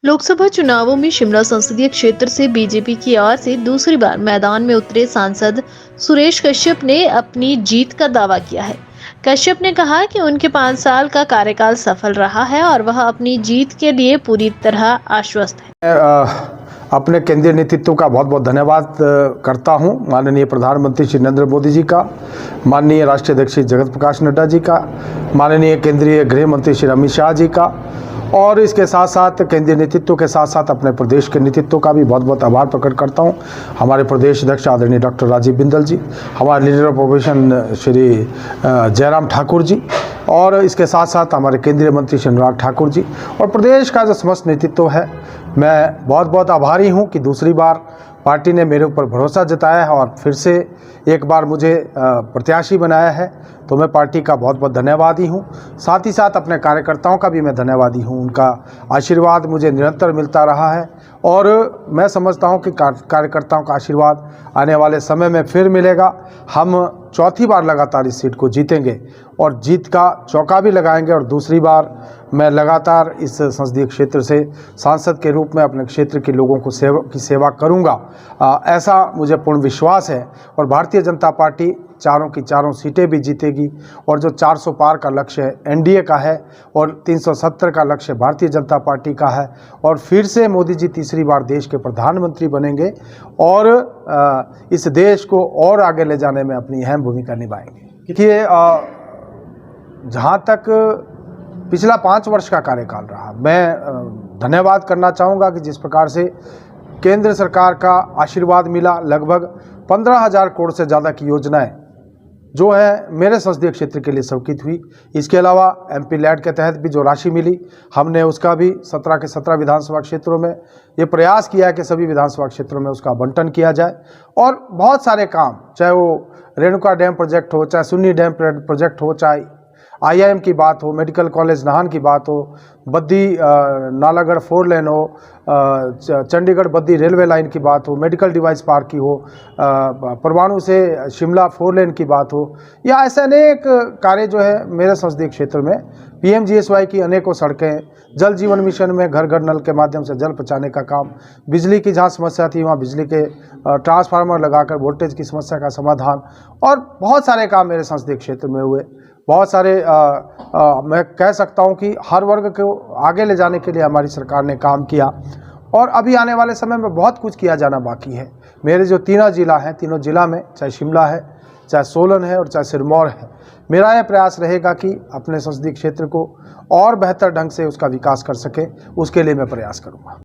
लोकसभा चुनावों में शिमला संसदीय क्षेत्र से बीजेपी की ओर से दूसरी बार मैदान में उतरे सांसद सुरेश कश्यप ने अपनी जीत का दावा किया है। कश्यप ने कहा कि उनके 5 साल का कार्यकाल सफल रहा है और वह अपनी जीत के लिए पूरी तरह आश्वस्त है। अपने केंद्रीय नेतृत्व का बहुत बहुत धन्यवाद करता हूं, माननीय प्रधानमंत्री श्री नरेंद्र मोदी जी का, माननीय राष्ट्रीय अध्यक्ष जगत प्रकाश नड्डा जी का, माननीय केंद्रीय गृह मंत्री श्री अमित शाह जी का, और इसके साथ साथ केंद्रीय नेतृत्व के साथ साथ अपने प्रदेश के नेतृत्व का भी बहुत बहुत आभार प्रकट करता हूं। हमारे प्रदेश अध्यक्ष आदरणीय डॉक्टर राजीव बिंदल जी, हमारे leader of opposition Shri Jairam Thakur ji, और इसके साथ साथ हमारे केंद्रीय मंत्री श्री अनुराग ठाकुर जी और प्रदेश का जो समस्त नेतृत्व है, मैं बहुत बहुत आभारी हूं कि दूसरी बार पार्टी ने मेरे ऊपर भरोसा जताया है और फिर से एक बार मुझे प्रत्याशी बनाया है, तो मैं पार्टी का बहुत बहुत धन्यवादी हूं। साथ ही साथ अपने कार्यकर्ताओं का भी मैं धन्यवादी हूं, उनका आशीर्वाद मुझे निरंतर मिलता रहा है और मैं समझता हूं कि कार्यकर्ताओं का आशीर्वाद आने वाले समय में फिर मिलेगा। हम चौथी बार लगातार इस सीट को जीतेंगे और जीत का चौका भी लगाएंगे और दूसरी बार मैं लगातार इस संसदीय क्षेत्र से सांसद के रूप में अपने क्षेत्र के लोगों को सेवा करूंगा, ऐसा मुझे पूर्ण विश्वास है। और भारतीय जनता पार्टी चारों की चारों सीटें भी जीतेगी और जो 400 पार का लक्ष्य एनडीए का है और 370 का लक्ष्य भारतीय जनता पार्टी का है और फिर से मोदी जी तीसरी बार देश के प्रधानमंत्री बनेंगे और इस देश को और आगे ले जाने में अपनी अहम भूमिका निभाएंगे। देखिए, जहाँ तक पिछला 5 वर्ष का कार्यकाल रहा, मैं धन्यवाद करना चाहूँगा कि जिस प्रकार से केंद्र सरकार का आशीर्वाद मिला, लगभग 15,000 करोड़ से ज़्यादा की योजनाएं जो है मेरे संसदीय क्षेत्र के लिए स्वीकृत हुई। इसके अलावा एमपी लैड के तहत भी जो राशि मिली, हमने उसका भी 17 के 17 विधानसभा क्षेत्रों में ये प्रयास किया है कि सभी विधानसभा क्षेत्रों में उसका आवंटन किया जाए। और बहुत सारे काम, चाहे वो रेणुका डैम प्रोजेक्ट हो, चाहे सुन्नी डैम प्रोजेक्ट हो, चाहे आईआईएम की बात हो, मेडिकल कॉलेज नाहन की बात हो, बद्दी नालागढ़ 4 लेन हो, चंडीगढ़ बद्दी रेलवे लाइन की बात हो, मेडिकल डिवाइस पार्क की हो, परवाणु से शिमला 4 लेन की बात हो, या ऐसे अनेक कार्य जो है मेरे संसदीय क्षेत्र में, पीएमजीएसवाई की अनेकों सड़कें, जल जीवन मिशन में घर घर नल के माध्यम से जल पहुँचाने का काम, बिजली की जहाँ समस्या थी वहाँ बिजली के ट्रांसफार्मर लगाकर वोल्टेज की समस्या का समाधान, और बहुत सारे काम मेरे संसदीय क्षेत्र में हुए। बहुत सारे मैं कह सकता हूं कि हर वर्ग को आगे ले जाने के लिए हमारी सरकार ने काम किया और अभी आने वाले समय में बहुत कुछ किया जाना बाकी है। मेरे जो तीनों जिला हैं, तीनों जिला में चाहे शिमला है, चाहे सोलन है और चाहे सिरमौर है, मेरा यह प्रयास रहेगा कि अपने संसदीय क्षेत्र को और बेहतर ढंग से उसका विकास कर सके, उसके लिए मैं प्रयास करूँगा।